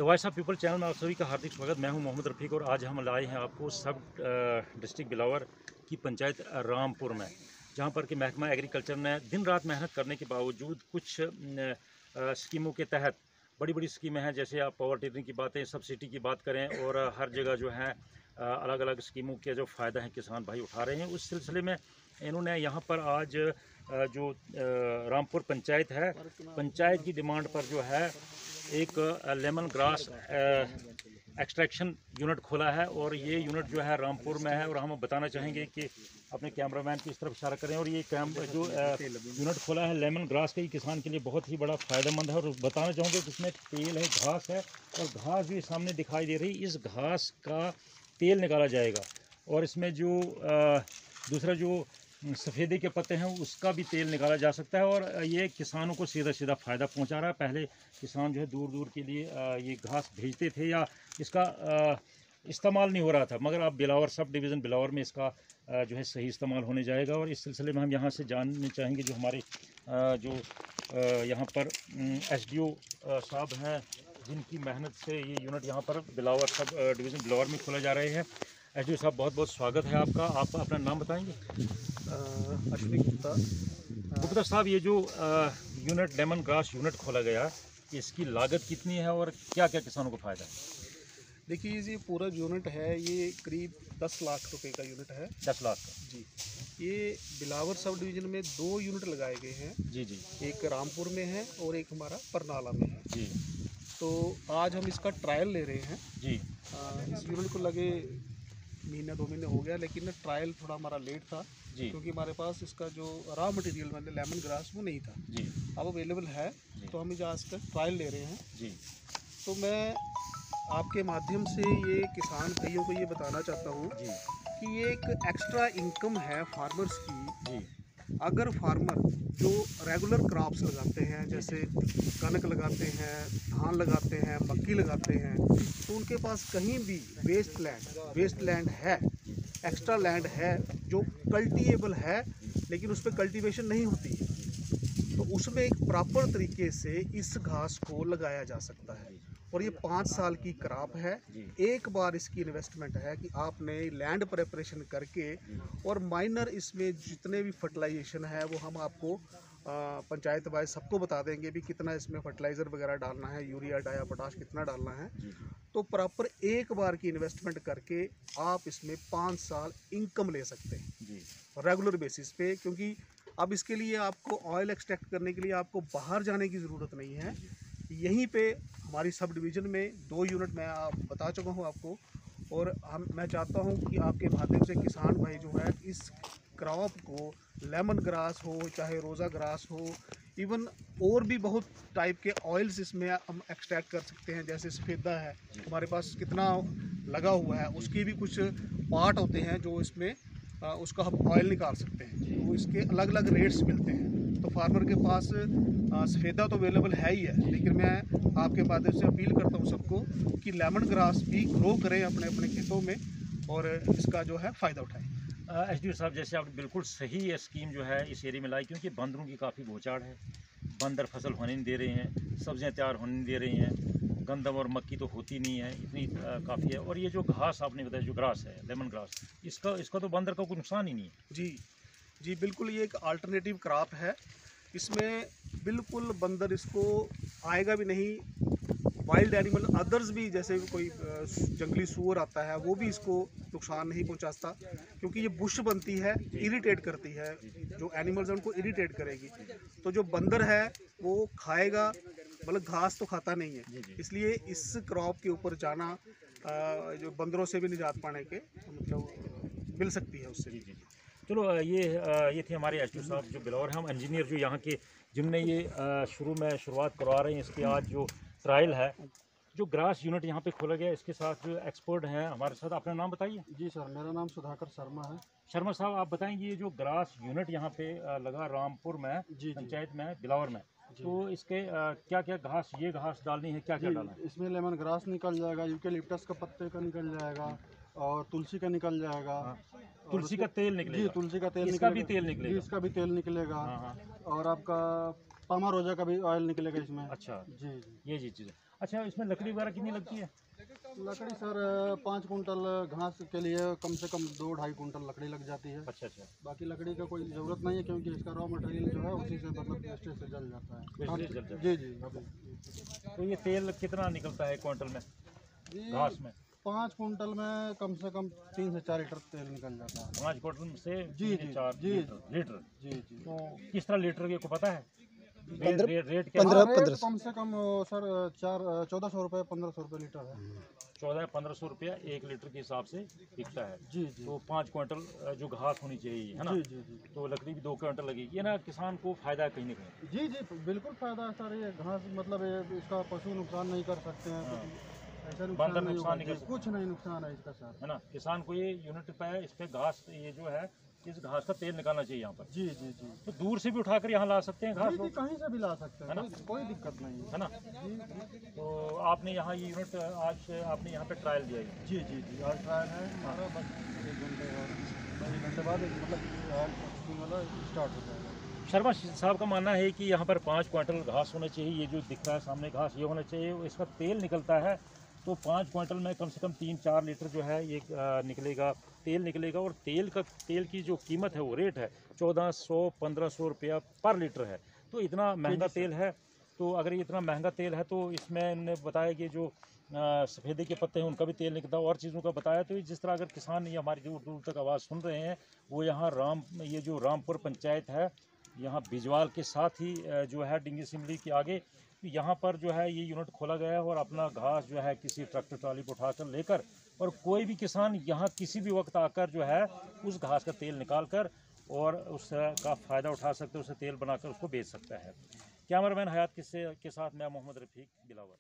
Voice of people channel में आप सभी का हार्दिक स्वागत। मैं हूं मोहम्मद रफ़ीक और आज हम लाए हैं आपको सब डिस्ट्रिक्ट बिलावर की पंचायत रामपुर में, जहां पर कि महकमा एग्रीकल्चर ने दिन रात मेहनत करने के बावजूद कुछ स्कीमों के तहत बड़ी बड़ी स्कीमें हैं, जैसे आप पावर टिलरिंग की बातें, सब्सिडी की बात करें, और हर जगह जो है अलग अलग स्कीमों के जो फ़ायदा हैं किसान भाई उठा रहे हैं। उस सिलसिले में इन्होंने यहाँ पर आज जो रामपुर पंचायत है, पंचायत की डिमांड पर जो है एक लेमन ग्रास एक्सट्रैक्शन यूनिट खोला है, और ये यूनिट जो है रामपुर में है। और हम बताना चाहेंगे कि अपने कैमरामैन की इस तरफ इशारा करें, और ये जो यूनिट खोला है लेमन ग्रास का, ये किसान के लिए बहुत ही बड़ा फ़ायदेमंद है। और बताना चाहूँगा कि इसमें तेल है, घास है, और घास भी सामने दिखाई दे रही, इस घास का तेल निकाला जाएगा। और इसमें जो दूसरा जो सफ़ेदे के पत्ते हैं उसका भी तेल निकाला जा सकता है, और ये किसानों को सीधा सीधा फ़ायदा पहुंचा रहा है। पहले किसान जो है दूर दूर के लिए ये घास भेजते थे या इसका इस्तेमाल नहीं हो रहा था, मगर अब बिलावर सब डिवीज़न बिलावर में इसका जो है सही इस्तेमाल होने जाएगा। और इस सिलसिले में हम यहाँ से जानने चाहेंगे जो हमारे यहाँ पर SDO साहब हैं, जिनकी मेहनत से ये यूनिट यहाँ पर बिलावर सब डिवीज़न बिलावर में खोला जा रहे हैं। SDO साहब, बहुत बहुत स्वागत है आपका। आप अपना नाम बताएंगे? अश्विनी गुप्ता। गुप्ता साहब, ये जो यूनिट लेमन ग्रास यूनिट खोला गया, इसकी लागत कितनी है और क्या क्या किसानों को फ़ायदा है? देखिए, ये पूरा यूनिट है, ये करीब 10 लाख रुपए का यूनिट है। 10 लाख का? जी। ये बिलावर सब डिवीज़न में 2 यूनिट लगाए गए हैं। जी जी। एक रामपुर में है और एक हमारा परनाला में है। जी। तो आज हम इसका ट्रायल ले रहे हैं। जी। इस यूनिट को लगे महीना 2 महीने हो गया, लेकिन ट्रायल थोड़ा हमारा लेट था क्योंकि हमारे पास इसका जो रॉ मटेरियल मतलब लेमन ग्रास वो नहीं था। जी। अब अवेलेबल है, तो हम आज का ट्रायल ले रहे हैं। जी। तो मैं आपके माध्यम से ये किसान भाइयों को ये बताना चाहता हूँ कि ये एक एक्स्ट्रा इनकम है फार्मर्स की। जी। अगर फार्मर जो रेगुलर क्रॉप्स लगाते हैं, जैसे कनक लगाते हैं, धान लगाते हैं, मक्की लगाते हैं, तो उनके पास कहीं भी वेस्ट लैंड है, एक्स्ट्रा लैंड है जो कल्टीएबल है, लेकिन उस पर कल्टीवेशन नहीं होती है, तो उसमें एक प्रॉपर तरीके से इस घास को लगाया जा सकता है। और ये 5 साल की क्रॉप है। एक बार इसकी इन्वेस्टमेंट है कि आपने लैंड प्रिपरेशन करके, और माइनर इसमें जितने भी फर्टिलाइजेशन है वो हम आपको पंचायत वाइज सबको बता देंगे भी कितना इसमें फर्टिलाइज़र वगैरह डालना है, यूरिया डाया पोटाश कितना डालना है। तो प्रॉपर एक बार की इन्वेस्टमेंट करके आप इसमें 5 साल इनकम ले सकते हैं रेगुलर बेसिस पे। क्योंकि अब इसके लिए आपको ऑयल एक्सट्रैक्ट करने के लिए आपको बाहर जाने की ज़रूरत नहीं है। यहीं पे हमारी सब डिवीज़न में 2 यूनिट मैं बता चुका हूँ आपको। और मैं चाहता हूँ कि आपके माध्यम से किसान भाई जो है इस क्रॉप को, लेमन ग्रास हो चाहे रोज़ा ग्रास हो, इवन और भी बहुत टाइप के ऑयल्स इसमें हम एक्सट्रैक्ट कर सकते हैं। जैसे सफ़ेदा है हमारे पास कितना लगा हुआ है, उसके भी कुछ पार्ट होते हैं जो इसमें उसका हम ऑयल निकाल सकते हैं। तो इसके अलग अलग रेट्स मिलते हैं। तो फार्मर के पास सफ़ेदा तो अवेलेबल है ही है, लेकिन मैं आपके माध्यम से अपील करता हूँ सबको कि लेमन ग्रास भी ग्रो करें अपने अपने खेतों में और इसका जो है फ़ायदा उठाएं। SDO साहब, जैसे आपने बिल्कुल सही ये स्कीम जो है इस एरिया में लाई, क्योंकि बंदरों की काफ़ी भूचाड़ है, बंदर फसल होने नहीं दे रहे हैं, सब्जियां तैयार होने नहीं दे रही हैं, गंदम और मक्की तो होती नहीं है, इतनी काफ़ी है। और ये जो घास आपने बताया जो ग्रास है लेमन ग्रास, इसका तो बंदर का कोई नुकसान ही नहीं है। जी जी, बिल्कुल ये एक अल्टरनेटिव क्रॉप है। इसमें बिल्कुल बंदर इसको आएगा भी नहीं। वाइल्ड एनिमल अदर्स भी, जैसे कोई जंगली सूअर आता है, वो भी इसको नुकसान नहीं पहुंचाता, क्योंकि ये बुश बनती है, इरिटेट करती है, जो एनिमल्स हैं उनको इरिटेट करेगी। तो जो बंदर है वो खाएगा, मतलब घास तो खाता नहीं है। इसलिए इस क्रॉप के ऊपर जाना जो बंदरों से भी निजात पाने के मतलब मिल सकती है उससे। जी। चलो, ये थे हमारे SDO साहब जो बिलावर हैं। हम इंजीनियर जो यहाँ के जिनने ये शुरुआत करवा रहे हैं, इसके आज जो ट्रायल है, जो ग्रास यूनिट यहाँ पे खोला गया, इसके साथ जो एक्सपर्ट हैं हमारे साथ, अपना नाम बताइए। जी सर, मेरा नाम सुधाकर शर्मा है। शर्मा साहब, आप बताएंगे ये जो ग्रास यूनिट यहाँ पे लगा रामपुर में, पंचायत में, बिलावर में, तो इसके क्या क्या घास, ये घास डालनी है, क्या क्या डालना है? इसमें लेमन ग्रास निकल जाएगा, यूकेलिप्टस का पत्ते का निकल जाएगा, और तुलसी का निकल जाएगा। तुलसी का तेल निकलेगा? जी, तुलसी का तेल इसका भी तेल निकलेगा? इसका भी तेल निकलेगा। हाँ। और आपका पामा रोजा का भी ऑयल निकलेगा इसमें। अच्छा जी। ये चीज़ है। अच्छा, इसमें लकड़ी वगैरह कितनी लगती है? लकड़ी सर 5 कुंटल घास के लिए कम से कम 2-2.5 कुंटल लकड़ी लग जाती है। अच्छा अच्छा, बाकी लकड़ी का कोई ज़रूरत नहीं है क्योंकि इसका रॉ मटेरियल जो है उसी से मतलब वेस्टेज से जल जाता है। वेस्टेज जल जाता है। जी जी अभी तो ये तेल कितना निकलता है क्विंटल में जी घास में? 5 कुंटल में कम से कम 3 से 4 लीटर तेल निकल जाता है। 5 क्विंटल से जी, 4 जी, लीटर। जी जी तो किस तरह लीटर के को पता है? रेट 15 कम से कम सर 1400 रुपये 1500 रुपये लीटर है। 1400-1500 रुपया 1 लीटर के हिसाब से बिकता है। जी जी तो 5 क्विंटल जो घास होनी चाहिए, है ना? जी जी जी तो लकड़ी भी 2 क्विंटल लगेगी, ये ना किसान को फायदा है कहीं ना कहीं। जी जी बिल्कुल फ़ायदा है सर। ये घास मतलब इसका पशु नुकसान नहीं कर सकते हैं। हाँ। ऐसा बंदर नहीं नुकसान होगा नहीं कर जी, सकते। कुछ नहीं नुकसान है इसका सर। है ना? किसान को ये यूनिट पे इस पे घास, ये जो है इस घास का तेल निकालना चाहिए यहाँ पर। जी जी जी तो दूर से भी उठाकर यहाँ ला सकते हैं घास जी जी लोग, कहीं से भी ला सकते हैं, है ना? कोई दिक्कत नहीं है। है ना? जी तो आपने यहाँ ये यूनिट आज आपने यहाँ पे ट्रायल दिया है। जी जी जी आज ट्रायल है हमारा, बस 1 घंटे और 1 घंटे बाद मतलब आज प्रोसेसिंग वाला स्टार्ट हो जाएगा। शर्मा साहब का मानना है कि यहाँ पर 5 क्विंटल घास होना चाहिए। ये जो दिख रहा है सामने घास, ये होना चाहिए। इसका तेल निकलता है तो 5 क्विंटल में कम से कम 3-4 लीटर जो है ये निकलेगा, तेल निकलेगा। और तेल की जो कीमत है, वो रेट है 1400-1500 रुपया पर लीटर है। तो इतना महंगा तेल है। तो अगर ये इतना महंगा तेल है तो इसमें इन्होंने बताया कि जो सफ़ेदे के पत्ते हैं उनका भी तेल निकलता है और चीज़ों का बताया। तो जिस तरह अगर किसान ये हमारी दूर दूर तक आवाज़ सुन रहे हैं, वो यहाँ ये जो रामपुर पंचायत है, यहाँ बिजवाल के साथ ही जो है डिंगी सिमली के आगे, यहाँ पर जो है ये यूनिट खोला गया है। और अपना घास जो है किसी ट्रैक्टर ट्राली पर उठाकर लेकर, और कोई भी किसान यहाँ किसी भी वक्त आकर जो है उस घास का तेल निकाल कर और उसका फ़ायदा उठा सकते हैं, उसे तेल बनाकर उसको बेच सकता है। कैमरामैन हयात के साथ मैं मोहम्मद रफ़ीक बिलावर।